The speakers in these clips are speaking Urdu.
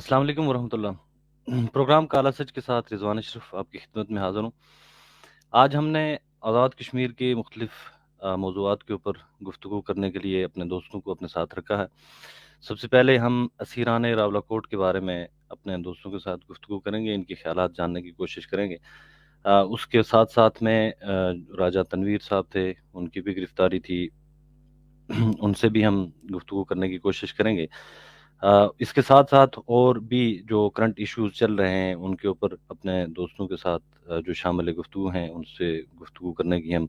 السلام علیکم ورحمۃ اللہ۔ پروگرام کالا سچ کے ساتھ رضوان اشرف آپ کی خدمت میں حاضر ہوں۔ آج ہم نے آزاد کشمیر کے مختلف موضوعات کے اوپر گفتگو کرنے کے لیے اپنے دوستوں کو اپنے ساتھ رکھا ہے۔ سب سے پہلے ہم اسیران راولا کوٹ کے بارے میں اپنے دوستوں کے ساتھ گفتگو کریں گے، ان کے خیالات جاننے کی کوشش کریں گے۔ اس کے ساتھ ساتھ میں راجہ تنویر صاحب تھے، ان کی بھی گرفتاری تھی، ان سے بھی ہم گفتگو کرنے کی کوشش کریں گے۔ اس کے ساتھ ساتھ اور بھی جو کرنٹ ایشوز چل رہے ہیں ان کے اوپر اپنے دوستوں کے ساتھ جو شامل گفتگو ہیں ان سے گفتگو کرنے کی ہم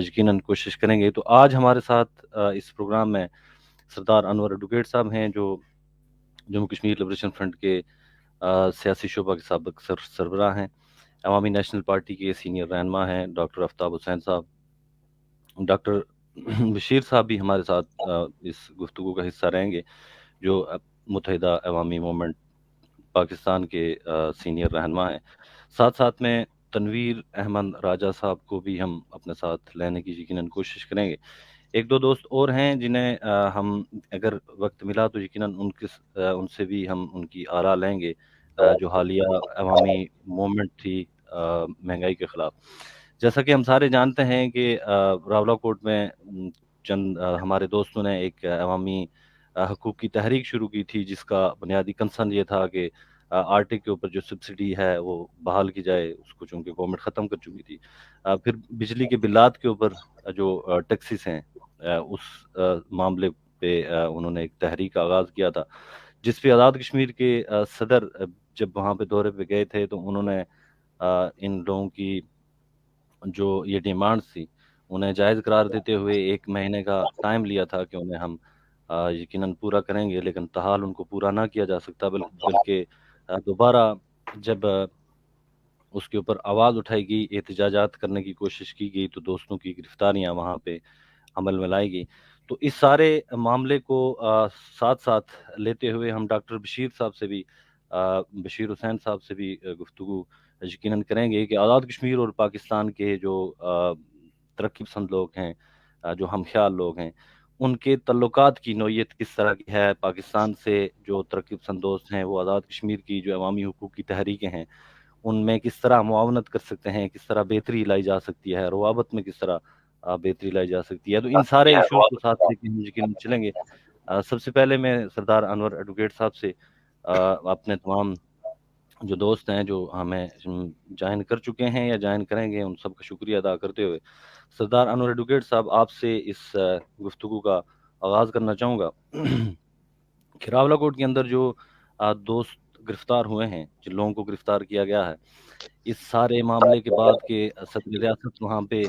یقیناً کوشش کریں گے۔ تو آج ہمارے ساتھ اس پروگرام میں سردار انور ایڈوکیٹ صاحب ہیں، جو جموں کشمیر لبریشن فرنٹ کے سیاسی شعبہ کے سابق سربراہ ہیں، عوامی نیشنل پارٹی کے سینئر رہنما ہیں ڈاکٹر آفتاب حسین صاحب۔ ڈاکٹر بشیر صاحب بھی ہمارے ساتھ اس گفتگو کا حصہ رہیں گے، جو متحدہ عوامی موومنٹ پاکستان کے سینئر رہنما ہیں۔ ساتھ ساتھ میں تنویر احمد راجہ صاحب کو بھی ہم اپنے ساتھ لینے کی یقیناً کوشش کریں گے۔ ایک دو دوست اور ہیں جنہیں ہم اگر وقت ملا تو یقیناً ان سے بھی ہم ان کی آراء لیں گے، جو حالیہ عوامی موومنٹ تھی مہنگائی کے خلاف۔ جیسا کہ ہم سارے جانتے ہیں کہ راولا کوٹ میں چند ہمارے دوستوں نے ایک عوامی حقوق کی تحریک شروع کی تھی، جس کا بنیادی کنسرن یہ تھا کہ آرٹے کے اوپر جو سبسڈی ہے وہ بحال کی جائے، اس کو چونکہ گورنمنٹ ختم کر چکی تھی۔ پھر بجلی کے بلات کے اوپر جو ٹیکسز ہیں اس معاملے پہ انہوں نے ایک تحریک کا آغاز کیا تھا، جس پہ آزاد کشمیر کے صدر جب وہاں پہ دورے پہ گئے تھے تو انہوں نے ان لوگوں کی جو یہ ڈیمانڈز تھی انہیں جائز قرار دیتے ہوئے 1 مہینے کا ٹائم لیا تھا کہ انہیں ہم یقیناً پورا کریں گے، لیکن تاحال ان کو پورا نہ کیا جا سکتا، بلکہ دوبارہ جب اس کے اوپر آواز اٹھائی گئی، احتجاجات کرنے کی کوشش کی گئی، تو دوستوں کی گرفتاریاں وہاں پہ عمل میں لائی گئی۔ تو اس سارے معاملے کو ساتھ ساتھ لیتے ہوئے ہم ڈاکٹر بشیر صاحب سے بھی بشیر حسین صاحب سے بھی گفتگو یقیناً کریں گے کہ آزاد کشمیر اور پاکستان کے جو ترقی پسند لوگ ہیں، جو ہم خیال لوگ ہیں، ان کے تعلقات کی نوعیت کس طرح کی ہے۔ پاکستان سے جو ترقی پسند دوست ہیں وہ آزاد کشمیر کی جو عوامی حقوق کی تحریکیں ہیں ان میں کس طرح معاونت کر سکتے ہیں، کس طرح بہتری لائی جا سکتی ہے، روابط میں کس طرح بہتری لائی جا سکتی ہے۔ تو ان سارے ایشوز کو ساتھ لے کے ہم یقیناً چلیں گے۔ سب سے پہلے میں سردار انور ایڈوکیٹ صاحب سے اپنے تمام جو دوست ہیں جو ہمیں جوائن کر چکے ہیں یا جوائن کریں گے ان سب کا شکریہ ادا کرتے ہوئے، سردار انور ایڈوکیٹ صاحب آپ سے اس گفتگو کا آغاز کرنا چاہوں گا کہ راولا کوٹ کے اندر جو دوست گرفتار ہوئے ہیں، جن لوگوں کو گرفتار کیا گیا ہے، اس سارے معاملے کے بعد کہ صدر ریاست وہاں پہ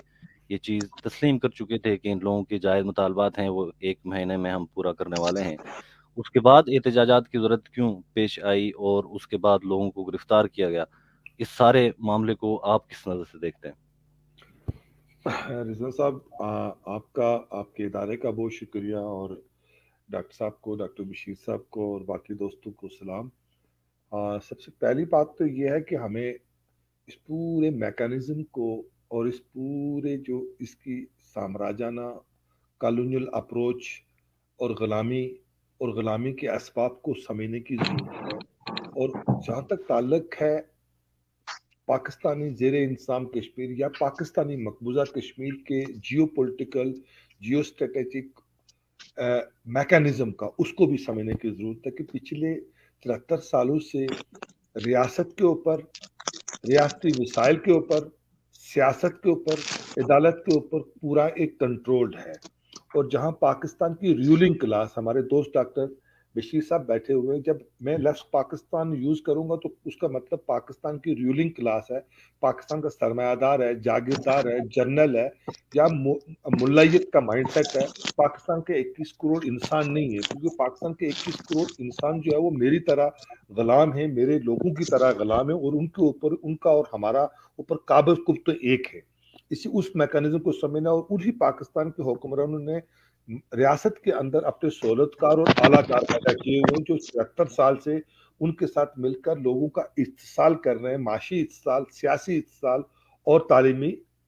یہ چیز تسلیم کر چکے تھے کہ ان لوگوں کے جائز مطالبات ہیں وہ 1 مہینے میں ہم پورا کرنے والے ہیں، اس کے بعد احتجاجات کی ضرورت کیوں پیش آئی اور اس کے بعد لوگوں کو گرفتار کیا گیا؟ اس سارے معاملے کو آپ کس نظر سے دیکھتے ہیں؟ رضوان صاحب، آپ کے ادارے کا بہت شکریہ، اور ڈاکٹر صاحب کو، ڈاکٹر بشیر صاحب کو اور باقی دوستوں کو سلام۔ سب سے پہلی بات تو یہ ہے کہ ہمیں اس پورے میکانزم کو اور اس پورے جو اس کی سامراجانہ کالونیل اپروچ اور غلامی کے اسباب کو سمجھنے کی ضرورت ہے۔ اور جہاں تک تعلق ہے پاکستانی زیر انتظام کشمیر یا پاکستانی مقبوضہ کشمیر کے geopolitical geostrategic mechanism کا، اس کو بھی سمجھنے کی ضرورت ہے کہ پچھلے 73 سالوں سے ریاست کے اوپر، ریاستی وسائل کے اوپر، سیاست کے اوپر، عدالت کے اوپر پورا ایک کنٹرول ہے۔ اور جہاں پاکستان کی ریولنگ کلاس، ہمارے دوست ڈاکٹر بشیر صاحب بیٹھے ہوئے ہیں، جب میں لفظ پاکستان یوز کروں گا تو اس کا مطلب پاکستان کی ریولنگ کلاس ہے، پاکستان کا سرمایہ دار ہے، جاگیردار ہے، جرنل ہے، یا ملائیت کا مائنڈ سیٹ ہے۔ پاکستان کے 21 کروڑ انسان نہیں ہے، کیونکہ پاکستان کے 21 کروڑ انسان جو ہے وہ میری طرح غلام ہیں، میرے لوگوں کی طرح غلام ہیں، اور ان کے اوپر، ان کا اور ہمارا اوپر قابض کب تو ایک ہے۔ اس میکانزم کو سمجھنا، اور انہی پاکستان کے حکمرانوں نے ریاست کے اندر اپنے سہولت کار اور اعلیٰ کار پیدا کیے ہوئے ہیں، جو 73 سال سے ان کے ساتھ مل کر لوگوں کا اتصال کر رہے ہیں، معاشی اتصال، سیاسی اتصال اور تعلیمی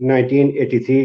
1983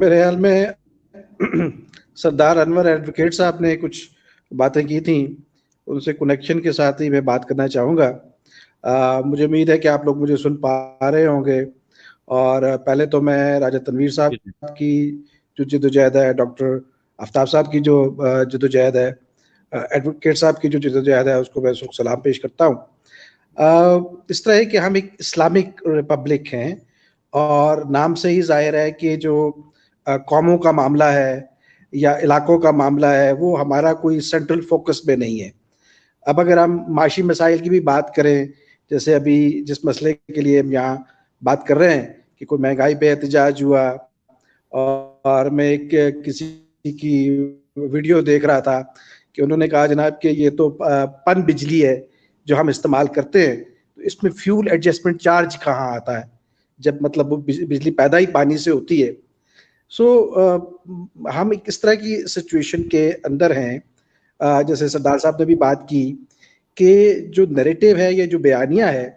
میرے خیال میں سردار انور ایڈوکیٹ صاحب نے کچھ باتیں کی تھیں، ان سے کنیکشن کے ساتھ ہی میں بات کرنا چاہوں گا. مجھے امید ہے کہ آپ لوگ مجھے سن پا رہے ہوں گے. اور پہلے تو میں راجہ تنویر صاحب کی جو جدوجہد ہے، ڈاکٹر آفتاب صاحب کی جو جدوجہد ہے، ایڈوکیٹ صاحب کی جو جدوجہد ہے، اس کو میں سلام پیش کرتا ہوں. اس طرح ہے کہ ہم ایک اسلامک ریپبلک ہیں، اور نام سے ہی ظاہر ہے کہ جو قوموں کا معاملہ ہے یا علاقوں کا معاملہ ہے وہ ہمارا کوئی سینٹرل فوکس میں نہیں ہے. اب اگر ہم معاشی مسائل کی بھی بات کریں، جیسے ابھی جس مسئلے کے لیے ہم یہاں بات کر رہے ہیں کہ کوئی مہنگائی پہ احتجاج ہوا، اور میں ایک کسی کی ویڈیو دیکھ رہا تھا کہ انہوں نے کہا جناب کہ یہ تو پن بجلی ہے جو ہم استعمال کرتے ہیں، تو اس میں فیول ایڈجسٹمنٹ چارج کہاں آتا ہے جب مطلب وہ بجلی پیدا ہی پانی سے ہوتی ہے. سو ہم ایک اس طرح کی سچویشن کے اندر ہیں. جیسے سردار صاحب نے بھی بات کی کہ جو نیریٹو ہے یا جو بیانیہ ہے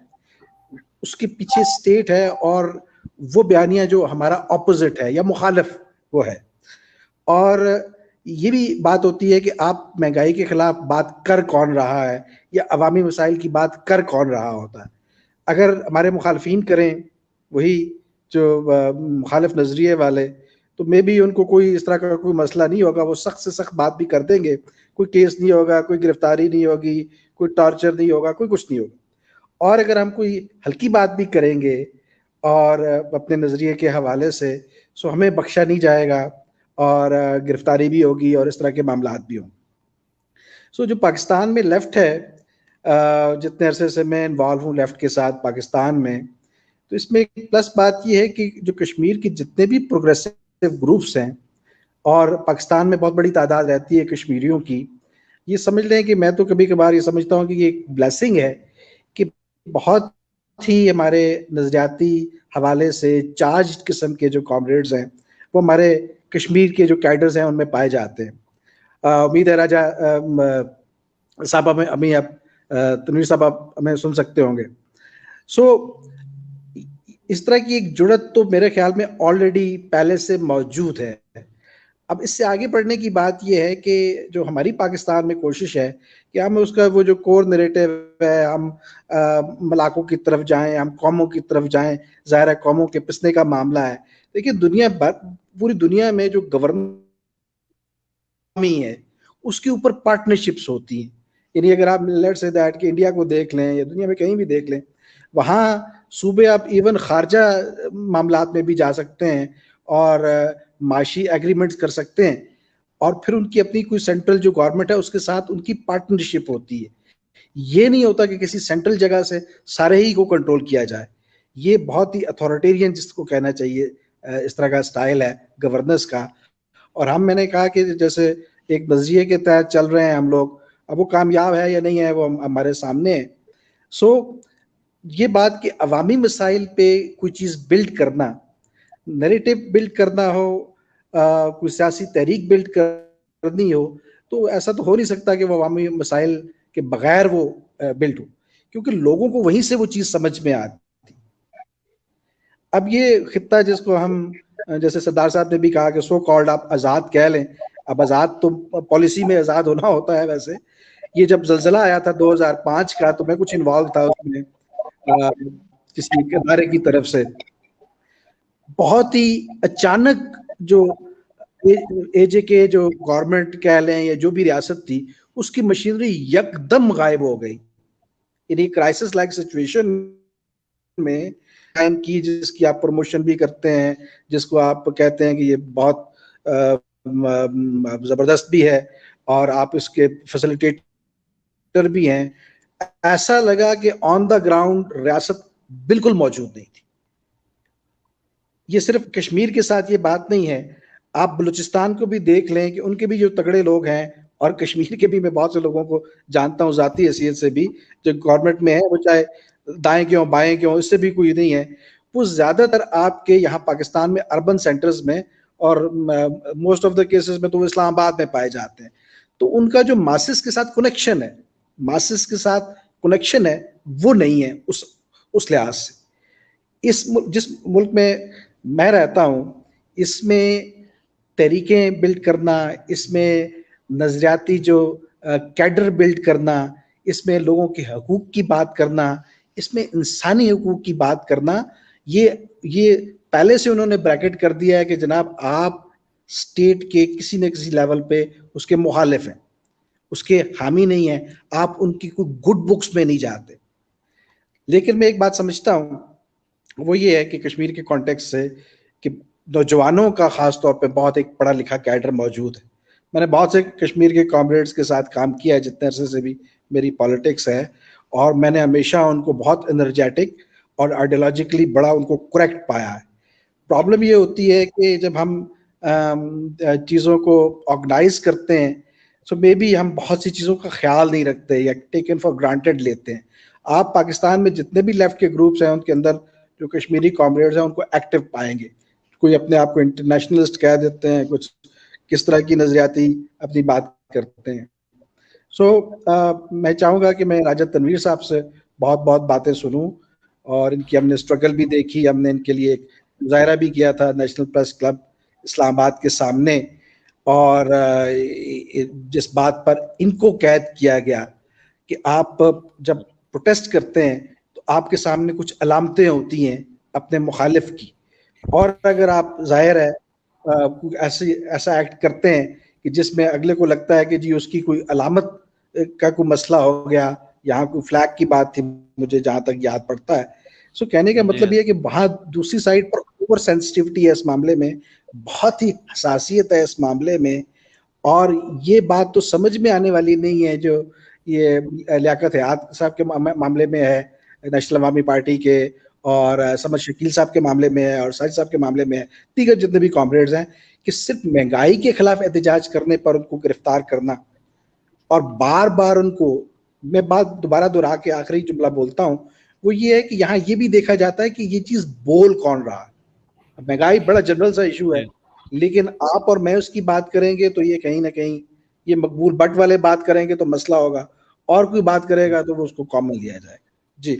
اس کے پیچھے اسٹیٹ ہے، اور وہ بیانیہ جو ہمارا اپوزٹ ہے یا مخالف وہ ہے. اور یہ بھی بات ہوتی ہے کہ آپ مہنگائی کے خلاف بات کر کون رہا ہے یا عوامی مسائل کی بات کر کون رہا ہوتا ہے. اگر ہمارے مخالفین کریں، وہی جو مخالف نظریے والے، تو میں بھی ان کو کوئی اس طرح کا کوئی مسئلہ نہیں ہوگا، وہ سخت سے سخت بات بھی کر دیں گے، کوئی کیس نہیں ہوگا، کوئی گرفتاری نہیں ہوگی، کوئی ٹارچر نہیں ہوگا، کوئی کچھ نہیں ہوگا. اور اگر ہم کوئی ہلکی بات بھی کریں گے اور اپنے نظریے کے حوالے سے، سو ہمیں بخشا نہیں جائے گا، اور گرفتاری بھی ہوگی اور اس طرح کے معاملات بھی ہوں. سو جو پاکستان میں لیفٹ ہے، جتنے عرصے سے میں انوالو ہوں لیفٹ کے ساتھ پاکستان میں، تو اس میں ایک پلس بات یہ ہے کہ جو کشمیر کے جتنے بھی پروگریسو گروپس ہیں، اور پاکستان میں بہت بڑی تعداد رہتی ہے کشمیریوں کی، یہ سمجھ لیں کہ میں تو کبھی کبھار یہ سمجھتا ہوں کہ یہ ایک بلیسنگ ہے کہ بہت ہی ہمارے نظریاتی حوالے سے چارج قسم کے جو کامریڈز ہیں وہ ہمارے کشمیر کے جو کیڈرز ہیں ان میں پائے جاتے ہیں. امید ہے راجہ صاحب ہمیں اب تنویر صاحب آپ ہمیں سن سکتے ہوں گے. سو اس طرح کی ایک جڑت تو میرے خیال میں آلریڈی پہلے سے موجود ہے. اب اس سے آگے بڑھنے کی بات یہ ہے کہ جو ہماری پاکستان میں کوشش ہے کہ ہم اس کا وہ جو کور نیریٹو ہے، ہم ملاقوں کی طرف جائیں، ہم قوموں کی طرف جائیں. ظاہر ہے قوموں کے پسنے کا معاملہ ہے، لیکن پوری دنیا میں جو گورنمنٹ ہے اس کے اوپر پارٹنرشپس ہوتی ہیں. یعنی اگر آپ لیٹس سے دیٹ کہ انڈیا کو دیکھ لیں یا دنیا میں کہیں بھی دیکھ لیں، وہاں صوبے آپ ایون خارجہ معاملات میں بھی جا سکتے ہیں اور معاشی ایگریمنٹس کر سکتے ہیں، اور پھر ان کی اپنی کوئی سینٹرل جو گورنمنٹ ہے اس کے ساتھ ان کی پارٹنرشپ ہوتی ہے. یہ نہیں ہوتا کہ کسی سینٹرل جگہ سے سارے ہی کو کنٹرول کیا جائے. یہ بہت ہی اتھارٹیرین جس کو کہنا چاہیے اس طرح کا سٹائل ہے گورننس کا. اور میں نے کہا کہ جیسے ایک نظریے کے تحت چل رہے ہیں ہم لوگ، اب وہ کامیاب ہے یا نہیں ہے وہ ہمارے سامنے ہے. سو یہ بات کہ عوامی مسائل پہ کوئی چیز بلڈ کرنا، نیریٹو بلڈ کرنا ہو، کوئی سیاسی تحریک بلڈ کرنی ہو، تو ایسا تو ہو نہیں سکتا کہ وہ عوامی مسائل کے بغیر وہ بلڈ ہو، کیونکہ لوگوں کو وہیں سے وہ چیز سمجھ میں آتی. اب یہ خطہ جس کو ہم جیسے سردار صاحب نے بھی کہا کہ سو کالڈ آپ آزاد کہہ لیں، اب آزاد تو پالیسی میں آزاد ہونا ہوتا ہے. ویسے یہ جب زلزلہ آیا تھا 2005 کا تو میں کچھ انوالو تھا اس میں کسی ادارے کی طرف سے. بہت ہی اچانک جو اے جے کے جو گورنمنٹ کہہ لیں یا جو بھی ریاست تھی اس کی مشینری یکدم غائب ہو گئی. یعنی کرائسس لائک سچویشن میں کی جس کی آپ پروموشن بھی کرتے ہیں، جس کو آپ کہتے ہیں کہ یہ بہت زبردست بھی ہے اور آپ اس کے فیسلیٹیٹر بھی ہیں، ایسا لگا کہ آن دا گراؤنڈ ریاست بالکل موجود نہیں تھی. یہ صرف کشمیر کے ساتھ یہ بات نہیں ہے، آپ بلوچستان کو بھی دیکھ لیں کہ ان کے بھی جو تگڑے لوگ ہیں، اور کشمیر کے بھی میں بہت سے لوگوں کو جانتا ہوں ذاتی حیثیت سے بھی جو گورنمنٹ میں ہے، وہ چاہے دائیں کیوں بائیں کیوں اس سے بھی کوئی نہیں ہے، وہ زیادہ تر آپ کے یہاں پاکستان میں اربن سینٹرز میں اور موسٹ آف دا کیسز میں تو وہ اسلام آباد میں پائے جاتے ہیں. تو ان کا جو ماسز کے ساتھ کنیکشن ہے، ماسز کے ساتھ کنیکشن ہے وہ نہیں ہے اس لحاظ سے. جس ملک میں میں رہتا ہوں اس میں تحریکیں بلڈ کرنا، اس میں نظریاتی جو کیڈر بلڈ کرنا، اس میں لوگوں کے حقوق کی بات کرنا، اس میں انسانی حقوق کی بات کرنا، یہ پہلے سے انہوں نے بریکٹ کر دیا ہے کہ جناب آپ اسٹیٹ کے کسی نہ کسی لیول پہ اس کے مخالف ہیں، اس کے حامی نہیں ہیں، آپ ان کی کوئی گڈ بکس میں نہیں جاتے. لیکن میں ایک بات سمجھتا ہوں، وہ یہ ہے کہ کشمیر کے کانٹیکس سے کہ نوجوانوں کا خاص طور پہ بہت ایک پڑھا لکھا کیڈر موجود ہے. میں نے بہت سے کشمیر کے کامریڈز کے ساتھ کام کیا ہے جتنے عرصے سے بھی میری پالیٹکس ہے، اور میں نے ہمیشہ ان کو بہت انرجیٹک اور آئیڈیالوجیکلی بڑا ان کو کریکٹ پایا ہے. پرابلم یہ ہوتی ہے کہ جب ہم چیزوں کو آرگنائز کرتے ہیں تو مے بی ہم بہت سی چیزوں کا خیال نہیں رکھتے یا ٹیکن فار گرانٹیڈ لیتے ہیں. آپ پاکستان میں جتنے بھی لیفٹ کے گروپس ہیں ان کے اندر جو کشمیری کامریڈز ہیں ان کو ایکٹیو پائیں گے. کوئی اپنے آپ کو انٹرنیشنلسٹ کہہ دیتے ہیں، کچھ کس طرح کی نظریاتی اپنی بات کرتے ہیں. میں چاہوں گا کہ میں راجہ تنویر صاحب سے بہت بہت باتیں سنوں، اور ان کی ہم نے اسٹرگل بھی دیکھی، ہم نے ان کے لیے ایک مظاہرہ بھی کیا تھا نیشنل پریس کلب اسلام آباد کے سامنے، اور جس بات پر ان کو قید کیا گیا کہ آپ جب پروٹیسٹ کرتے ہیں تو آپ کے سامنے کچھ علامتیں ہوتی ہیں اپنے مخالف کی، اور اگر آپ ظاہر ہے ایسا ایکٹ کرتے ہیں کہ جس میں اگلے کو لگتا ہے کہ جی اس کی کوئی علامت کا کوئی مسئلہ ہو گیا، یہاں کوئی فلیگ کی بات تھی مجھے جہاں تک یاد پڑتا ہے. سو کہنے کا مطلب یہ کہ وہاں دوسری سائڈ پر اوور سینسٹیوٹی ہے اس معاملے میں، بہت ہی حساسیت ہے اس معاملے میں، اور یہ بات تو سمجھ میں آنے والی نہیں ہے جو یہ لیاقت حیات صاحب کے معاملے میں ہے نیشنل عوامی پارٹی کے، اور سمد شکیل صاحب کے معاملے میں ہے، اور ساجد صاحب کے معاملے میں ہے، دیگر جتنے بھی کامریڈز ہیں، کہ صرف مہنگائی کے خلاف احتجاج کرنے پر ان کو گرفتار کرنا اور بار بار ان کو، میں بات دوبارہ دہرا کے آخری جملہ بولتا ہوں، وہ یہ ہے کہ یہاں یہ بھی دیکھا جاتا ہے کہ یہ چیز بول کون رہا ہے. مہنگائی بڑا جنرل سا ایشو ہے، لیکن آپ اور میں اس کی بات کریں گے تو یہ کہیں نہ کہیں یہ مقبول بٹ والے بات کریں گے تو مسئلہ ہوگا، اور کوئی بات کرے گا تو وہ اس کو کامن لیا جائے گا. جی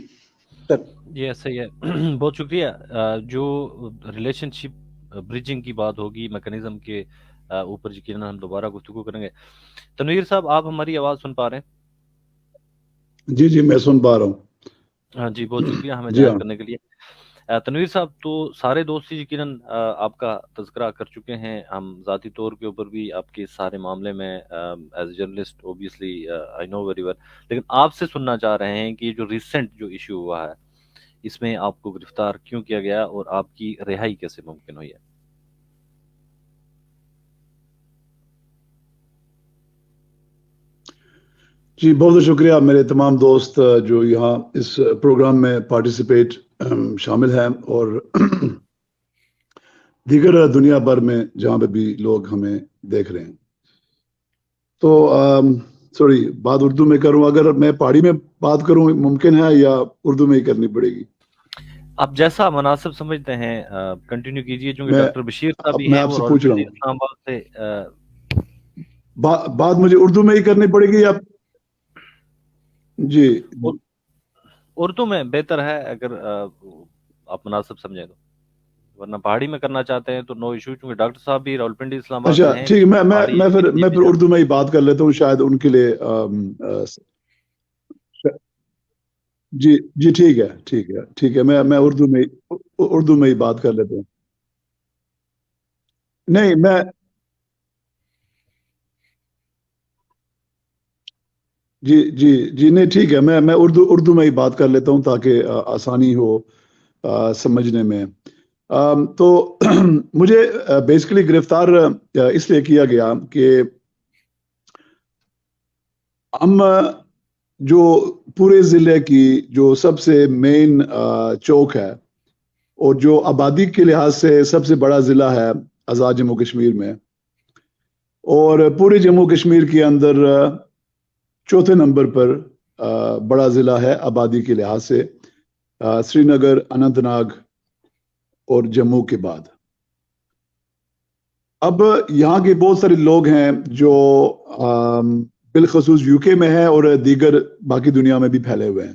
یہ صحیح ہے، بہت شکریہ. جو ریلیشن شپ بریجنگ کی بات ہوگی میکانزم کے اوپر یقیناً ہم دوبارہ گفتگو کریں گے. تنویر صاحب آپ ہماری آواز سن پا رہے ہیں؟ جی جی میں سن پا رہا ہوں. ہاں جی، بہت شکریہ ہمیں جی جوائن ہاں. کرنے کے لیے. تنویر صاحب، تو سارے دوست یقیناً آپ کا تذکرہ کر چکے ہیں، ہم ذاتی طور کے اوپر بھی آپ کے سارے معاملے میں as a journalist obviously I know very well, لیکن آپ سے سننا چاہ رہے ہیں کہ جو ریسنٹ جو ایشو ہوا ہے اس میں آپ کو گرفتار کیوں کیا گیا اور آپ کی رہائی کیسے ممکن ہوئی ہے؟ جی بہت بہت شکریہ میرے تمام دوست جو یہاں اس پروگرام میں پارٹیسپیٹ شامل ہیں، اور دیگر دنیا بھر میں جہاں پہ بھی لوگ ہمیں دیکھ رہے ہیں. تو سوری بات اردو میں کروں، اگر میں پہاڑی میں بات کروں ممکن ہے یا اردو میں ہی کرنی پڑے گی؟ آپ جیسا مناسب سمجھتے ہیں کنٹینیو کیجئے، چونکہ ڈاکٹر بشیر صاحب بھی میں ہیں آپ سے اور پوچھ رہا ہوں، اسلام آباد سے بات مجھے اردو میں ہی کرنی پڑے گی یا؟ جی اردو میں بہتر ہے اگر آپ مناسب سمجھیں تو، ورنہ پہاڑی میں کرنا چاہتے ہیں تو نو ایشو، چونکہ ڈاکٹر صاحب بھی راولپنڈی اسلام آباد اچھا سے ہیں. ٹھیک ہے، میں پھر اردو میں ہی بات کر لیتا ہوں، شاید ان کے لیے جی جی ٹھیک ہے میں اردو میں ہی بات کر لیتا ہوں. نہیں میں جی نہیں ٹھیک ہے، میں اردو میں ہی بات کر لیتا ہوں تاکہ آسانی ہو سمجھنے میں. تو مجھے بیسیکلی گرفتار اس لیے کیا گیا کہ ہم جو پورے ضلع کی جو سب سے مین چوک ہے اور جو آبادی کے لحاظ سے سب سے بڑا ضلع ہے آزاد جموں کشمیر میں، اور پورے جموں کشمیر کے اندر چوتھے نمبر پر بڑا ضلع ہے آبادی کے لحاظ سے، سری نگر، اننت ناگ اور جموں کے بعد. اب یہاں کے بہت سارے لوگ ہیں جو بالخصوص یو کے میں ہیں اور دیگر باقی دنیا میں بھی پھیلے ہوئے ہیں.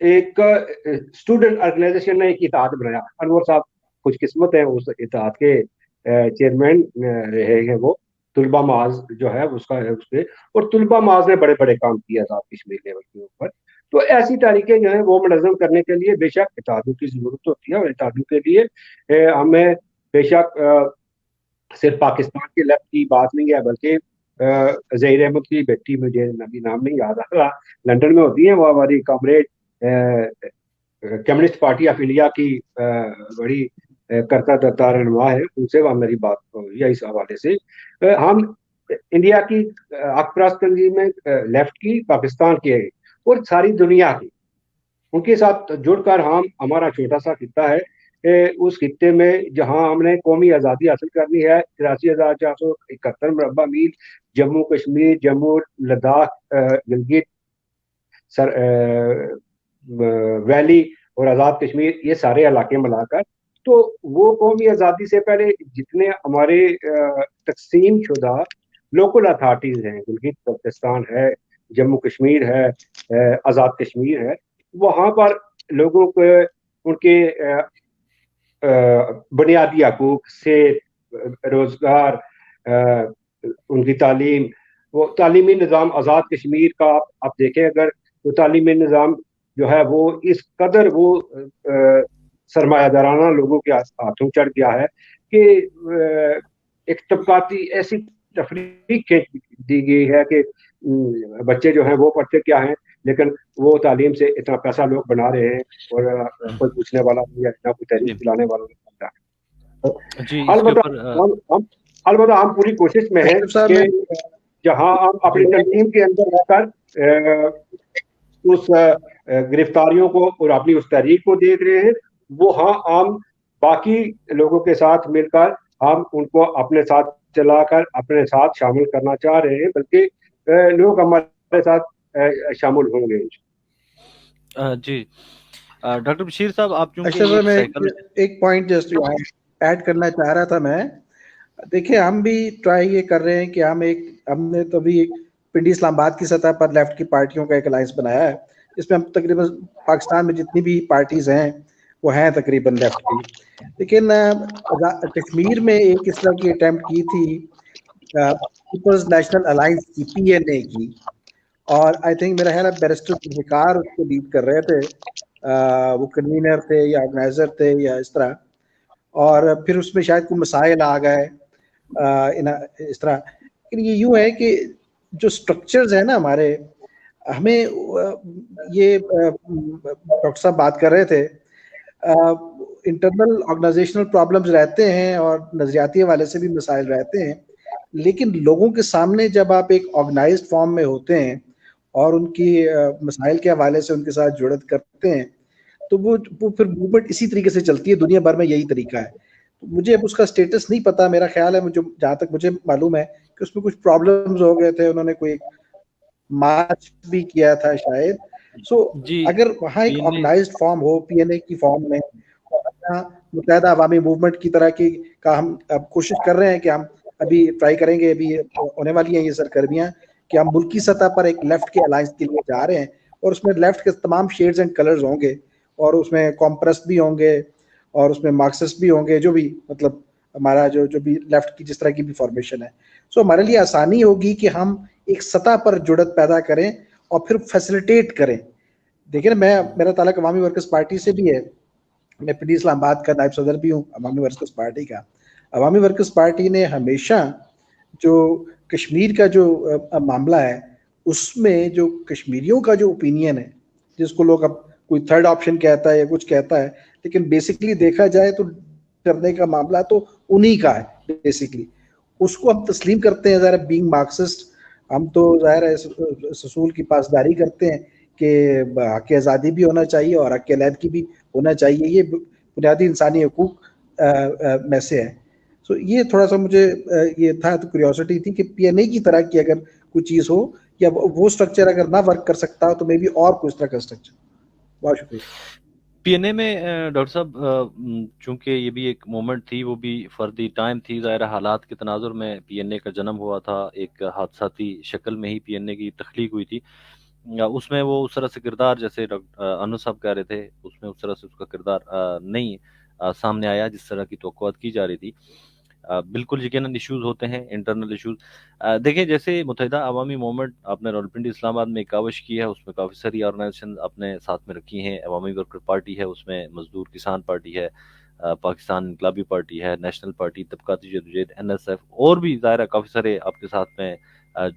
ایک اسٹوڈنٹ آرگنائزیشن نے ایک اتحاد بنایا. انور صاحب خوش قسمت ہیں, اس اتحاد کے چیئرمین رہے ہیں وہ. طلبہ معاذ جو ہے اس کا ہے اس پہ, اور طلبہ معاذ نے بڑے بڑے کام کیا آزاد کشمیر لیول کے اوپر. تو ایسی تاریخیں جو ہیں وہ منظم کرنے کے لیے بے شک اتحادوں کی ضرورت ہوتی ہے, اور اتحادوں کے لیے ہمیں بے شک صرف پاکستان کے لیفٹ کی بات نہیں ہے, بلکہ ظہیر احمد کی بیٹی, مجھے نبی نام نہیں یاد آ رہا, لندن میں ہوتی ہیں, وہ ہماری comrade communist party of India کی بڑی کرتا دھرتا رہنما ہے, ان سے وہ میری بات ہوئی ہے اس حوالے سے. ہم انڈیا کی حق پرست تنظیم میں لیفٹ کی, پاکستان کی اور ساری دنیا کی, ان کے ساتھ جڑ کر ہمارا چھوٹا سا خطہ ہے. اس خطے میں جہاں ہم نے قومی آزادی حاصل کرنی ہے, 83,471 مربع میل جموں کشمیر, جموں لداخ, گلگت ویلی اور آزاد کشمیر, یہ سارے علاقے ملا کر, تو وہ قومی آزادی سے پہلے جتنے ہمارے تقسیم شدہ لوکل اتھارٹیز ہیں, گلگت بلتستان ہے, جموں کشمیر ہے, آزاد کشمیر ہے, وہاں پر لوگوں کو ان کے بنیادی حقوق سے روزگار, ان کی تعلیم, وہ تعلیمی نظام آزاد کشمیر کا آپ دیکھیں اگر, تو تعلیمی نظام جو ہے وہ اس قدر وہ سرمایہ دارانہ لوگوں کے ہاتھوں چڑھ گیا ہے کہ ایک طبقاتی ایسی تفریق دی گئی ہے کہ بچے جو ہیں وہ پڑھتے کیا ہیں, لیکن وہ تعلیم سے اتنا پیسہ لوگ بنا رہے ہیں اور کوئی پوچھنے والا نہیں ہے, نہ کوئی تحریک چلانے والا نہیں بنتا. جی اس کے اوپر البتہ ہم پوری کوشش میں ہیں کہ جہاں ہم اپنی تنظیم کے اندر رہ کر اس گرفتاریوں کو اور اپنی اس تحریک کو دیکھ رہے ہیں, وہ ہم باقی لوگوں کے ساتھ مل کر ہم ان کو اپنے ساتھ چلا کر اپنے ساتھ شامل کرنا چاہ رہے ہیں, بلکہ لوگ ہمارے ساتھ شامل ہوں گے. جی ڈاکٹر بشیر صاحب, آپ ایک پوائنٹ جسٹ ایڈ کرنا چاہ رہا تھا میں. دیکھیں ہم بھی ٹرائی یہ کر رہے ہیں کہ ہم نے تو بھی پنڈی اسلام آباد کی سطح پر لیفٹ کی پارٹیوں کا ایک الائنس بنایا ہے, جس میں ہم تقریباً پاکستان میں جتنی بھی پارٹیز ہیں وہ ہیں تقریباً لیفٹ کی. لیکن کشمیر میں ایک اس طرح کی اٹیمپٹ کی تھی پیپلز نیشنل الائنس کی, PNA کی, اور آئی تھنک میرا خیال ہے بیرسٹر ذوالفقار اس کو لیڈ کر رہے تھے, وہ کنوینر تھے یا آرگنائزر تھے یا اس طرح, اور پھر اس میں شاید کوئی مسائل آ گئے اس طرح. لیکن یہ یوں ہے کہ جو سٹرکچرز ہیں نا ہمارے, ہمیں یہ ڈاکٹر صاحب بات کر رہے تھے, انٹرنل آرگنائزیشنل پرابلمز رہتے ہیں اور نظریاتی حوالے سے بھی مسائل رہتے ہیں, لیکن لوگوں کے سامنے جب آپ ایک آرگنائزڈ فارم میں ہوتے ہیں اور ان کی مسائل کے حوالے سے ان کے ساتھ جڑت کرتے ہیں, تو وہ پھر موومنٹ اسی طریقے سے چلتی ہے. دنیا بھر میں یہی طریقہ ہے. مجھے اب اس کا سٹیٹس نہیں پتا, میرا خیال ہے جہاں تک مجھے معلوم ہے کہ اس میں کچھ پرابلمز ہو گئے تھے, انہوں نے کوئی مارچ بھی کیا تھا شاید. سو اگر وہاں ایک آرگنائزڈ فارم ہو PNA کی فارم میں, متحدہ عوامی موومنٹ کی طرح کی کا ہم اب کوشش کر رہے ہیں کہ ہم ابھی ٹرائی کریں گے, ابھی ہونے والی ہیں یہ سرگرمیاں, کہ ہم ملکی سطح پر ایک لیفٹ کے الائنس کے لیے جا رہے ہیں, اور اس میں لیفٹ کے تمام شیڈز اینڈ کلرز ہوں گے, اور اس میں کمپرسٹ بھی ہوں گے, اور اس میں مارکسسٹ بھی ہوں گے, جو بھی مطلب ہمارا جو بھی لیفٹ کی جس طرح کی بھی فارمیشن ہے. سو ہمارے لیے آسانی ہوگی کہ ہم ایک سطح پر جڑت پیدا کریں اور پھر فیسلیٹیٹ کریں. دیکھیں نا, میرا تعلق عوامی ورکرز پارٹی سے بھی ہے, میں پنڈی اسلام آباد کا نائب صدر بھی ہوں عوامی ورکرز پارٹی کا. عوامی ورکرز پارٹی نے ہمیشہ جو کشمیر کا جو معاملہ ہے, اس میں جو کشمیریوں کا جو اوپینین ہے, جس کو لوگ اب کوئی تھرڈ آپشن کہتا ہے یا کچھ کہتا ہے, لیکن بیسکلی دیکھا جائے تو کرنے کا معاملہ تو انہی کا ہے بیسکلی. اس کو ہم تسلیم کرتے ہیں. ظاہر بینگ مارکسسٹ, ہم تو ظاہر ہے اس اصول کی پاسداری کرتے ہیں کہ حق آزادی بھی ہونا چاہیے اور حق علیحدگی بھی ہونا چاہیے, یہ بنیادی انسانی حقوق میں سے ہے. سو یہ تھوڑا سا مجھے یہ تھا, تو کیوریوسٹی تھی کہ PNA کی طرح کی اگر کوئی چیز ہو, یا وہ سٹرکچر اگر نہ ورک کر سکتا ہو تو مے بی اور کوئی اس طرح کا سٹرکچر. بہت شکریہ. PNA میں ڈاکٹر صاحب چونکہ یہ بھی ایک مومنٹ تھی, وہ بھی فردی ٹائم تھی, ظاہر حالات کے تناظر میں PNA کا جنم ہوا تھا, ایک حادثاتی شکل میں ہی PNA کی تخلیق ہوئی تھی. اس میں وہ اس طرح سے کردار جیسے انور صاحب کہہ رہے تھے اس میں اس طرح سے اس کا کردار نہیں سامنے آیا جس طرح کی توقعات کی جا رہی تھی. بالکل یقیناً ایشوز ہوتے ہیں انٹرنل ایشوز. دیکھیں جیسے متحدہ عوامی موومنٹ آپ نے راولپنڈی اسلام آباد میں کاوش کی ہے, اس میں کافی ساری آرگنائزیشن اپنے ساتھ میں رکھی ہیں. عوامی ورکر پارٹی ہے, اس میں مزدور کسان پارٹی ہے, پاکستان انقلابی پارٹی ہے, نیشنل پارٹی, طبقاتی جدوجہد, NSF, اور بھی ظاہر کافی سارے آپ کے ساتھ میں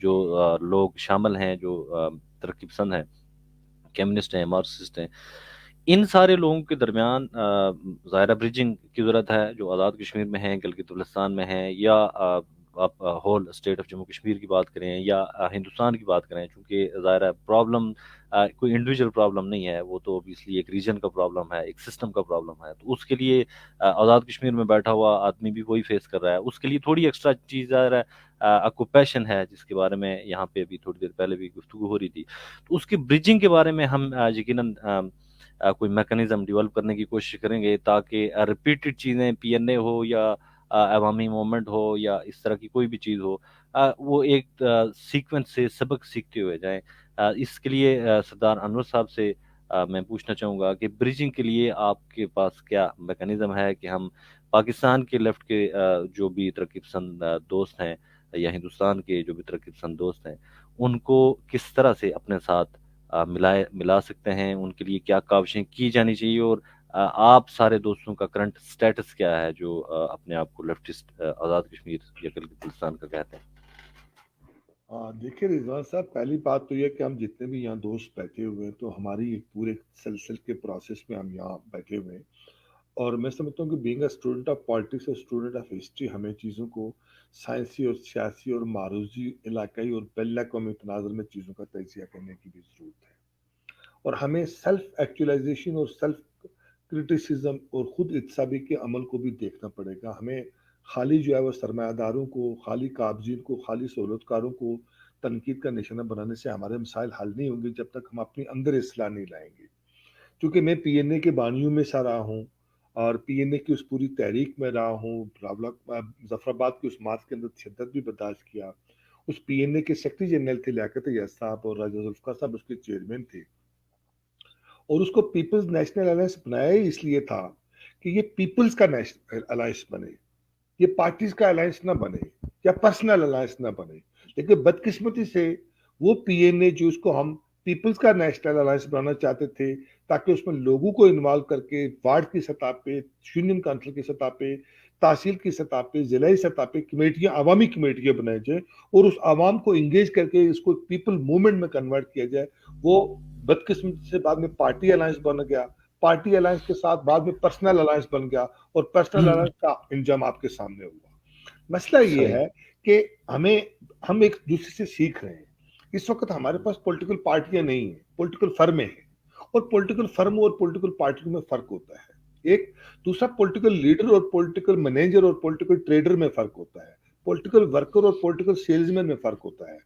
جو لوگ شامل ہیں جو ترقی پسند ہیں, کمیونسٹ ہیں, مارکسسٹ ہیں. ان سارے لوگوں کے درمیان ظاہرہ برجنگ کی ضرورت ہے جو آزاد کشمیر میں ہیں, گلگت بلتستان میں ہیں, یا آپ whole state of Jammu Kashmir کی بات کریں یا ہندوستان کی بات کریں, چونکہ ظاہرہ پرابلم کوئی انڈیویجول پرابلم نہیں ہے, وہ تو اوبیسلی ایک ریجن کا پرابلم ہے, ایک سسٹم کا پرابلم ہے. تو اس کے لیے آزاد کشمیر میں بیٹھا ہوا آدمی بھی وہی فیس کر رہا ہے. اس کے لیے تھوڑی ایکسٹرا چیز ظاہر ہے آکوپیشن ہے, جس کے بارے میں یہاں پہ ابھی تھوڑی دیر پہلے بھی گفتگو ہو رہی تھی. تو اس کی برجنگ کے بارے میں ہم یقیناً کوئی میکانزم ڈیولپ کرنے کی کوشش کریں گے تاکہ ریپیٹڈ چیزیں PNA ہو یا عوامی موومنٹ ہو یا اس طرح کی کوئی بھی چیز ہو, وہ ایک سیکوینس سے سبق سیکھتے ہوئے جائیں. اس کے لیے سردار انور صاحب سے میں پوچھنا چاہوں گا کہ برجنگ کے لیے آپ کے پاس کیا میکانزم ہے کہ ہم پاکستان کے لیفٹ کے جو بھی ترقی پسند دوست ہیں یا ہندوستان کے جو بھی ترقی پسند دوست ہیں ان کو کس طرح سے اپنے ساتھ ملا سکتے ہیں, ان کے لیے کیا کاوشیں کی جانی چاہیے, اور آپ سارے دوستوں کا کرنٹ سٹیٹس کیا ہے جو اپنے آپ کو لیفٹسٹ آزاد کشمیر یا گلگت بلتستان کا کہتے ہیں. دیکھیے رضوان صاحب, پہلی بات تو یہ کہ ہم جتنے بھی یہاں دوست بیٹھے ہوئے ہیں تو ہماری ایک پورے سلسلے کے پروسیس میں ہم یہاں بیٹھے ہوئے ہیں, اور میں سمجھتا ہوں کہ being a student of politics اور اسٹوڈنٹ آف ہسٹری ہمیں چیزوں کو سائنسی اور سیاسی اور معروضی علاقائی اور بین الاقوامی تناظر میں چیزوں کا تجزیہ کرنے کی بھی ضرورت ہے, اور ہمیں سیلف ایکچولائزیشن اور سیلف کرٹیسزم اور خود اتصابی کے عمل کو بھی دیکھنا پڑے گا. ہمیں خالی جو ہے وہ سرمایہ داروں کو, خالی قابضین کو, خالی سہولت کاروں کو تنقید کا نشانہ بنانے سے ہمارے مسائل حل نہیں ہوں گے جب تک ہم اپنی اندر اصلاح نہیں لائیں گے. کیونکہ میں PNA کے بانیوں میں سے رہا ہوں اور PNA کی اس پوری تحریک میں رہا ہوں, ظفر آباد کی اس مارچ کے اندر شدت بھی برداشت کیا. اس PNA کے سیکرٹری جنرل تھے لیاقت یاس صاحب, اور راجہ ذوالفقار صاحب اس کے چیئرمین تھے, اور اس کو پیپلز نیشنل الائنس بنایا ہی اس لیے تھا کہ یہ پیپلز کا نیشنل الائنس بنے, یہ پارٹیز کا الائنس نہ بنے یا پرسنل الائنس نہ بنے. لیکن بدقسمتی سے وہ PNA جو اس کو ہم پیپلز کا نیشنل الائنس بنانا چاہتے تھے تاکہ اس میں لوگوں کو انوالو کر کے وارڈ کی سطح پہ, یونین کونسل کی سطح پہ, تحصیل کی سطح پہ, ضلعی سطح پہ کمیٹیاں, عوامی کمیٹیاں بنائی جائیں اور اس عوام کو انگیج کر کے اس کو پیپل موومنٹ میں کنورٹ کیا جائے. وہ بدقسمتی سے بعد میں پارٹی الائنس بن گیا, پارٹی الائنس کے ساتھ بعد میں پرسنل الائنس بن گیا, اور پرسنل الائنس کا انجام آپ کے سامنے ہوا. مسئلہ یہ ہے کہ ہم ایک دوسرے سے سیکھ رہے ہیں. اس وقت ہمارے پاس پولیٹیکل پارٹیاں نہیں ہیں, پولیٹیکل فرمیں ہیں, اور پولیٹیکل فرم اور پولیٹیکل پارٹیوں میں فرق ہوتا ہے. ایک دوسرا پولیٹیکل لیڈر اور پولیٹیکل مینیجر اور پولیٹیکل ٹریڈر میں فرق ہوتا ہے, پولیٹیکل ورکر اور پولیٹیکل سیلزمین میں فرق ہوتا ہے.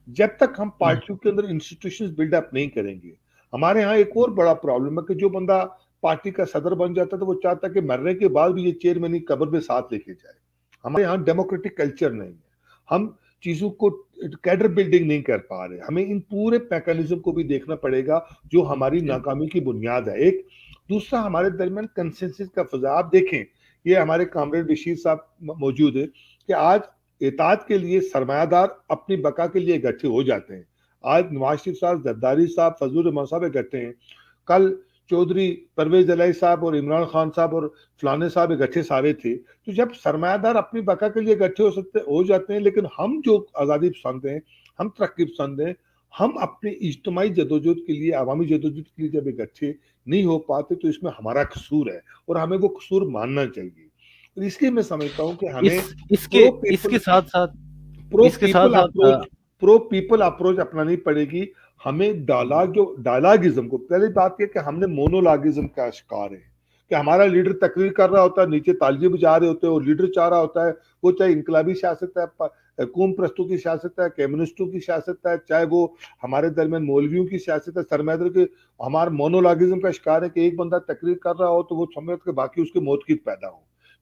جب تک ہم پارٹیوں کے اندر انسٹیٹیوشنز بلڈ اپ نہیں کریں گے, ہمارے ہاں ایک اور بڑا پرابلم ہے کہ جو بندہ پارٹی کا صدر بن جاتا ہے تو وہ چاہتا ہے کہ مرنے کے بعد بھی یہ چیئرمین قبر میں ساتھ لے کے جائے. ہمارے یہاں ڈیموکریٹک کلچر نہیں ہے, ہم چیزوں کو کیڈر بلڈنگ نہیں کر پا رہے. ہمیں ان پورے میکانزم کو بھی دیکھنا پڑے گا جو ہماری ناکامی کی بنیاد ہے. ایک دوسرا ہمارے درمیان کنسنسس کا فضا. آپ دیکھیں, یہ ہمارے کامریڈ بشیر صاحب موجود ہے کہ آج اطاعت کے لیے سرمایہ دار اپنی بقا کے لیے اکٹھے ہو جاتے ہیں. آج نواز شریف صاحب, زرداری صاحب, فضل الرحمان صاحب اکٹھے ہیں, کل چودھری پرویز الہی صاحب اور عمران خان صاحب اور فلانے صاحب اکٹھے سارے تھے. تو جب سرمایہ دار اپنی بقا کے لیے اکٹھے ہو جاتے ہیں, لیکن ہم جو آزادی پسند ہیں, ہم ترقی پسند ہیں, ہم اپنے اجتماعی جدوجہد کے لیے, عوامی جدوجہد کے لیے جب اکٹھے نہیں ہو پاتے تو اس میں ہمارا قصور ہے, اور ہمیں وہ قصور ماننا چاہیے. اور اس لیے میں سمجھتا ہوں کہ ہمیں اس کے ساتھ ساتھ پرو پیپل اپروچ اپنانی پڑے گی. ہمیں ڈائلاگزم کو, پہلی بات یہ کہ ہم نے مونولاگزم کا شکار ہے کہ ہمارا لیڈر تقریر کر رہا ہوتا ہے, نیچے تالیاں بجا رہے ہوتے ہیں, اور لیڈر چاہ رہا ہوتا ہے, وہ چاہے انقلابی سیاست ہے, قوم پرستوں کی سیاست ہے, کمیونسٹوں کی سیاست ہے, چاہے وہ ہمارے درمیان مولویوں کی سیاست ہے, سرمایہ کے ہمارا مونولاگزم کا شکار ہے کہ ایک بندہ تقریر کر رہا ہو تو وہ سمجھتا کہ باقی اس کے موت کی پیدا ہو.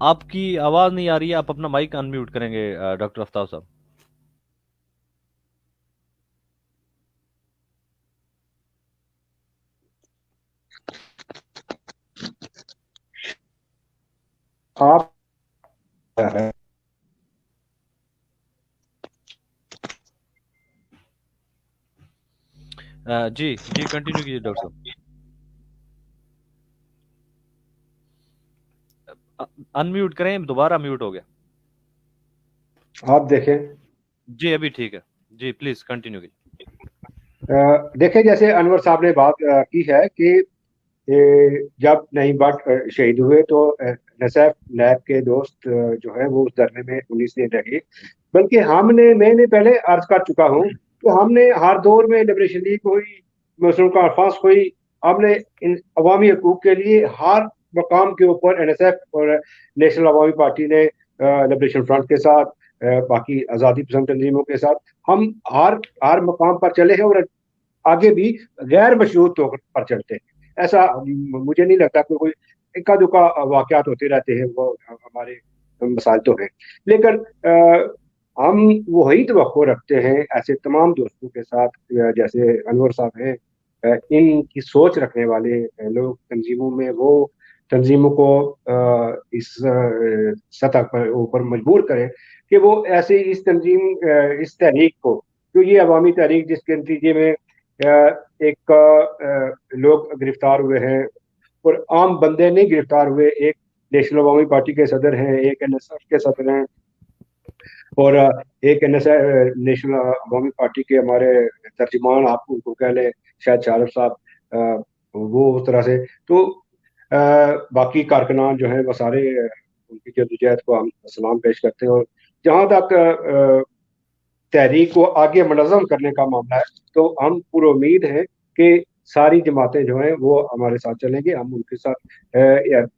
آپ کی آواز نہیں آ رہی ہے, آپ اپنا مائک انمیوٹ کریں گے ڈاکٹر آفتاب صاحب. آپ جی جی کنٹینیو کیجیے ڈاکٹر صاحب. انمیوٹ کریں, دوبارہ میوٹ ہو گیا. آپ دیکھیں, جی ابھی ٹھیک ہے, جی پلیز کنٹینیو کیجیے. دیکھیں جیسے انور صاحب نے بات کی ہے کہ جب نعیم بٹ شہید ہوئے تو نصیف نیب کے دوست جو ہے وہ اس دھرنے میں 19 دن رہے, بلکہ میں نے پہلے عرض کر چکا ہوں کہ ہم نے ہر دور میں لبریشن لیگ ہوئی, مسلم کانفرنس ہوئی, ہم نے ان عوامی حقوق کے لیے ہر مقام کے اوپر NSF اور نیشنل عوامی پارٹی نے لبریشن فرنٹ کے ساتھ باقی آزادی پسند تنظیموں کے ساتھ ہم ہر مقام پر چلے ہیں اور آگے بھی غیر مشروط طور پر چلتے ہیں. ایسا مجھے نہیں لگتا کہ کوئی اکا دکا واقعات ہوتے رہتے ہیں, وہ ہمارے مسائل تو ہیں, لیکن ہم وہی توقع رکھتے ہیں ایسے تمام دوستوں کے ساتھ جیسے انور صاحب ہیں, ان کی سوچ رکھنے والے لوگ تنظیموں میں, وہ تنظیموں کو اس سطح پر اوپر مجبور کریں کہ وہ ایسے اس تحریک کو, جو یہ عوامی تحریک جس کے نتیجے میں ایک لوگ گرفتار ہوئے ہیں اور عام بندے نہیں گرفتار ہوئے, ایک نیشنل عوامی پارٹی کے صدر ہیں, ایک NSF کے صدر ہیں, اور ایک نیشنل عوامی پارٹی کے ہمارے ترجمان, آپ ان کو کہہ لیں شاید شارف صاحب, وہ اس طرح سے تو باقی کارکنان جو ہیں وہ سارے ان کی جدوجہد کو ہم سلام پیش کرتے ہیں. اور جہاں تک تحریک کو آگے منظم کرنے کا معاملہ ہے تو ہم پر امید ہیں کہ ساری جماعتیں جو ہیں وہ ہمارے ساتھ چلیں گے. ہم ان کے ساتھ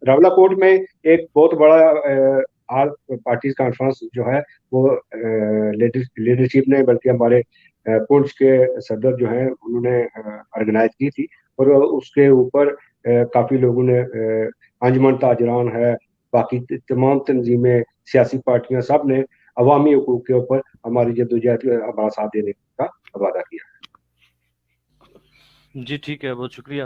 راولہ کوٹ میں ایک بہت بڑا آل پارٹیز کانفرنس جو ہے وہ لیڈرشپ نے, بلکہ ہمارے پونچھ کے صدر جو ہیں انہوں نے آرگنائز کی تھی, اور اس کے اوپر کافی لوگوں نے, انجمن تاجران ہے, باقی تمام تنظیمیں, سیاسی پارٹیاں, سب نے عوامی حقوق کے اوپر ہماری جدوجہد ہمارا ساتھ دینے کا وعدہ کیا. جی ٹھیک ہے, بہت شکریہ.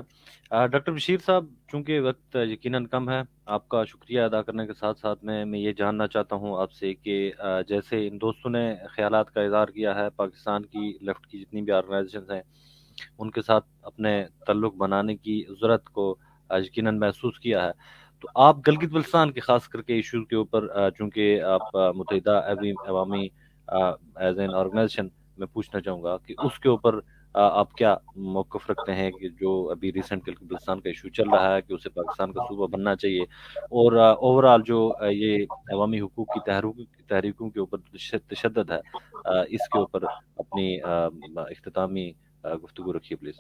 ڈاکٹر بشیر صاحب, چونکہ وقت یقیناً کم ہے, آپ کا شکریہ ادا کرنے کے ساتھ ساتھ میں یہ جاننا چاہتا ہوں آپ سے کہ جیسے ان دوستوں نے خیالات کا اظہار کیا ہے, پاکستان کی لیفٹ کی جتنی بھی آرگنائزیشنز ہیں ان کے ساتھ اپنے تعلق بنانے کی ضرورت کو یقیناً محسوس کیا ہے, تو آپ گلگت بلتستان کے خاص کر کے ایشو کے اوپر, چونکہ آپ متحدہ عوامی ایز این آرگنائزیشن, میں پوچھنا چاہوں گا کہ اس کے اوپر آپ کیا موقف رکھتے ہیں کہ جو ابھی ریسنٹ گلگت بلتستان کا ایشو چل رہا ہے کہ اسے پاکستان کا صوبہ بننا چاہیے, اور اوور آل جو یہ عوامی حقوق کی تحریکوں کے اوپر تشدد ہے, اس کے اوپر اپنی اختتامی گفتگو رکھیے پلیز.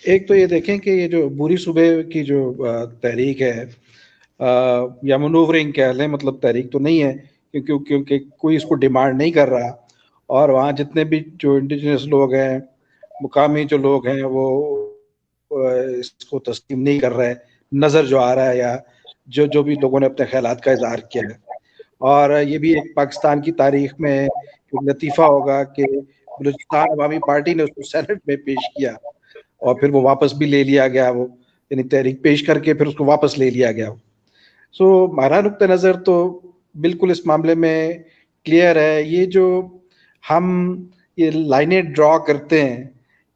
ایک تو یہ دیکھیں کہ یہ جو بوری صوبے کی جو تحریک ہے یا منورنگ کہہ لیں, مطلب تحریک تو نہیں ہے کیونکہ کوئی اس کو ڈیمانڈ نہیں کر رہا, اور وہاں جتنے بھی جو انڈیجنس لوگ ہیں, مقامی جو لوگ ہیں, وہ اس کو تسلیم نہیں کر رہے, نظر جو آ رہا ہے, یا جو بھی لوگوں نے اپنے خیالات کا اظہار کیا ہے. اور یہ بھی ایک پاکستان کی تاریخ میں ایک لطیفہ ہوگا کہ بلوچستان عوامی پارٹی نے اس کو سینٹ میں پیش کیا اور پھر وہ واپس بھی لے لیا گیا, وہ یعنی تحریک پیش کر کے پھر اس کو واپس لے لیا گیا. سو ہمارا نقطہ نظر تو بالکل اس معاملے میں کلیئر ہے. یہ جو ہم یہ لائنیں ڈرا کرتے ہیں,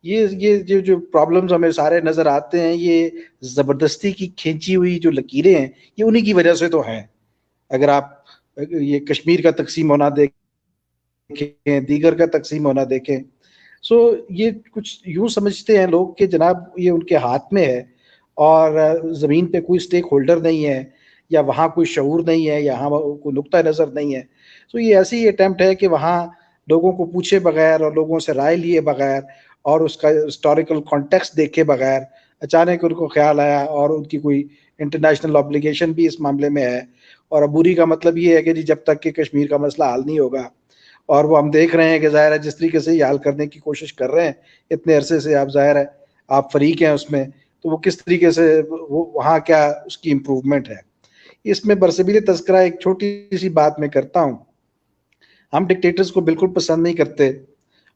یہ جو پرابلمز ہمیں سارے نظر آتے ہیں, یہ زبردستی کی کھینچی ہوئی جو لکیریں ہیں, یہ انہی کی وجہ سے تو ہیں. اگر آپ یہ کشمیر کا تقسیم ہونا دیکھیں, دیگر کا تقسیم ہونا دیکھیں, سو یہ کچھ یوں سمجھتے ہیں لوگ کہ جناب یہ ان کے ہاتھ میں ہے اور زمین پہ کوئی سٹیک ہولڈر نہیں ہے, یا وہاں کوئی شعور نہیں ہے, یہاں کوئی نقطہ نظر نہیں ہے. سو یہ ایسی اٹیمپٹ ہے کہ وہاں لوگوں کو پوچھے بغیر اور لوگوں سے رائے لیے بغیر اور اس کا ہسٹوریکل کانٹیکسٹ دیکھے بغیر اچانک ان کو خیال آیا, اور ان کی کوئی انٹرنیشنل آبلیگیشن بھی اس معاملے میں ہے. اور عبوری کا مطلب یہ ہے کہ جب تک کہ کشمیر کا مسئلہ حل نہیں ہوگا اور وہ ہم دیکھ رہے ہیں کہ ظاہر ہے جس طریقے سے یہ حل کرنے کی کوشش کر رہے ہیں اتنے عرصے سے، آپ ظاہر ہے آپ فریق ہیں اس میں، تو وہ کس طریقے سے وہاں کیا اس کی امپروومنٹ ہے۔ اس میں برسبیل تذکرہ ایک چھوٹی سی بات میں کرتا ہوں، ہم ڈکٹیٹرز کو بالکل پسند نہیں کرتے،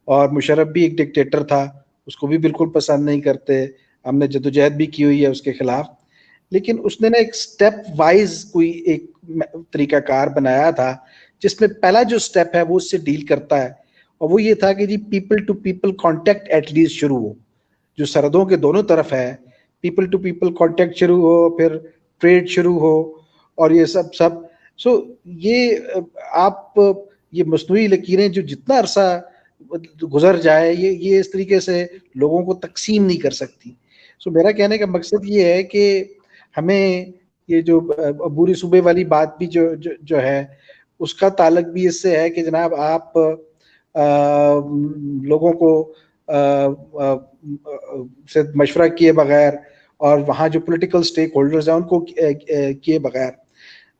اور مشرف بھی ایک ڈکٹیٹر تھا، اس کو بھی بالکل پسند نہیں کرتے، ہم نے جدوجہد بھی کی ہوئی ہے اس کے خلاف، لیکن اس نے نا ایک سٹیپ وائز کوئی ایک طریقہ کار بنایا تھا، جس میں پہلا جو سٹیپ ہے وہ اس سے ڈیل کرتا ہے، اور وہ یہ تھا کہ جی people to people contact at least شروع ہو، جو سرحدوں کے دونوں طرف ہے پیپل ٹو پیپل کانٹیکٹ شروع ہو، پھر ٹریڈ شروع ہو، اور یہ سب سو یہ آپ یہ مصنوعی لکیریں جو جتنا عرصہ گزر جائے یہ اس طریقے سے لوگوں کو تقسیم نہیں کر سکتی۔ سو میرا کہنے کا مقصد یہ ہے کہ ہمیں یہ جو عبوری صوبے والی بات بھی جو ہے اس کا تعلق بھی اس سے ہے کہ جناب آپ لوگوں کو سے مشورہ کیے بغیر اور وہاں جو پولیٹیکل سٹیک ہولڈرز ہیں ان کو کیے بغیر،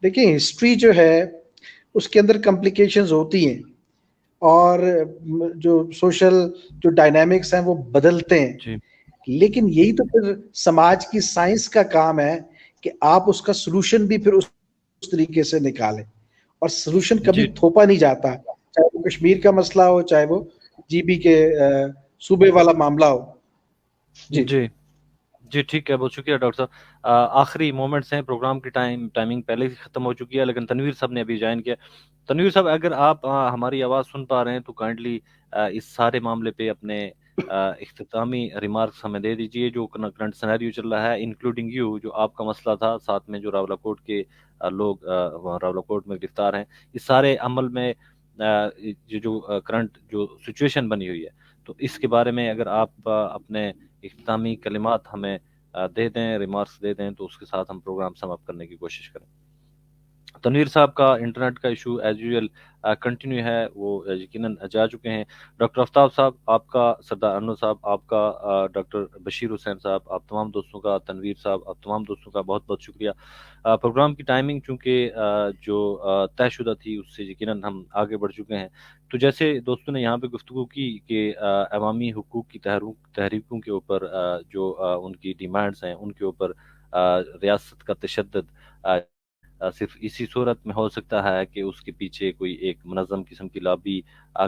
دیکھیں ہسٹری جو ہے اس کے اندر کمپلیکیشنز ہوتی ہیں، اور جو سوشل جو ڈائنامکس ہیں وہ بدلتے ہیں، جی لیکن یہی تو پھر سماج کی سائنس کا کام ہے کہ آپ اس کا سلوشن بھی پھر اس طریقے سے نکالیں، اور سلوشن کبھی جی تھوپا نہیں جاتا، چاہے وہ کشمیر کا مسئلہ ہو، چاہے وہ جی بی کے صوبے والا معاملہ ہو۔ جی جی جی ٹھیک ہے، بہت شکریہ ڈاکٹر صاحب۔ آخری مومنٹس ہیں، پروگرام کی ٹائمنگ پہلے ہی ختم ہو چکی ہے، لیکن تنویر صاحب نے ابھی جوائن کیا۔ تنویر صاحب اگر آپ ہماری آواز سن پا رہے ہیں تو کائنڈلی اس سارے معاملے پہ اپنے اختتامی ریمارکس ہمیں دے دیجئے، جو کرنٹ سینیریو چل رہا ہے انکلوڈنگ یو، جو آپ کا مسئلہ تھا، ساتھ میں جو راولہ کوٹ کے لوگ راولہ کوٹ میں گرفتار ہیں، اس سارے عمل میں جو کرنٹ جو سچویشن بنی ہوئی ہے، تو اس کے بارے میں اگر آپ اپنے اختتامی کلمات ہمیں دے دیں، ریمارکس دے دیں، تو اس کے ساتھ ہم پروگرام سم اپ کرنے کی کوشش کریں۔ تنویر صاحب کا انٹرنیٹ کا ایشو ایز یوزل کنٹینیو ہے، وہ یقیناً جا چکے ہیں۔ ڈاکٹر آفتاب صاحب آپ کا، سردار انور صاحب آپ کا، ڈاکٹر بشیر حسین صاحب آپ تمام دوستوں کا، تنویر صاحب آپ تمام دوستوں کا بہت بہت شکریہ۔ پروگرام کی ٹائمنگ چونکہ جو طے شدہ تھی اس سے یقیناً ہم آگے بڑھ چکے ہیں، تو جیسے دوستوں نے یہاں پہ گفتگو کی کہ عوامی حقوق کی تحریکوں کے اوپر جو ان کی ڈیمانڈز ہیں ان کے اوپر ریاست کا تشدد صرف اسی صورت میں ہو سکتا ہے کہ اس کے پیچھے کوئی ایک منظم قسم کی لابی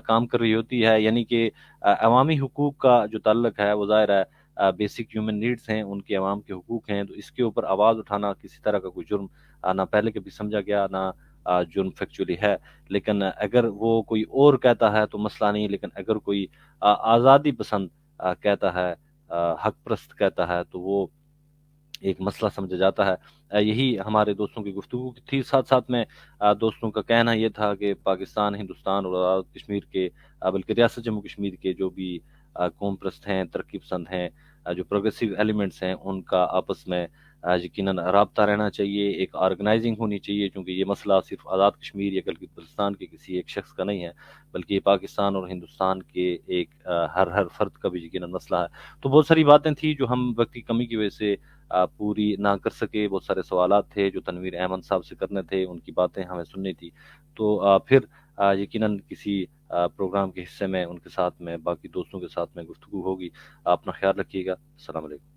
کام کر رہی ہوتی ہے، یعنی کہ عوامی حقوق کا جو تعلق ہے وہ ظاہر ہے بیسک ہیومن نیڈز ہیں، ان کے عوام کے حقوق ہیں، تو اس کے اوپر آواز اٹھانا کسی طرح کا کوئی جرم نہ پہلے کبھی سمجھا گیا، نہ جرم فیکچولی ہے، لیکن اگر وہ کوئی اور کہتا ہے تو مسئلہ نہیں، لیکن اگر کوئی آزادی پسند کہتا ہے، حق پرست کہتا ہے، تو وہ ایک مسئلہ سمجھا جاتا ہے۔ یہی ہمارے دوستوں کی گفتگو تھی، ساتھ ساتھ میں دوستوں کا کہنا یہ تھا کہ پاکستان، ہندوستان اور آزاد کشمیر کے بلکہ ریاست جموں کشمیر کے جو بھی قوم پرست ہیں، ترقی پسند ہیں، جو پروگریسو ایلیمنٹس ہیں، ان کا آپس میں یقیناً رابطہ رہنا چاہیے، ایک آرگنائزنگ ہونی چاہیے، کیونکہ یہ مسئلہ صرف آزاد کشمیر یا گلگت بلتستان کے کسی ایک شخص کا نہیں ہے، بلکہ یہ پاکستان اور ہندوستان کے ایک ہر فرد کا بھی یقیناً مسئلہ ہے۔ تو بہت ساری باتیں تھیں جو ہم وقت کی کمی کی وجہ سے پوری نہ کر سکے، بہت سارے سوالات تھے جو تنویر احمد صاحب سے کرنے تھے، ان کی باتیں ہمیں سننی تھی، تو پھر یقیناً کسی پروگرام کے حصے میں ان کے ساتھ میں باقی دوستوں کے ساتھ میں گفتگو ہوگی۔ آپ اپنا خیال رکھیے گا، السلام علیکم۔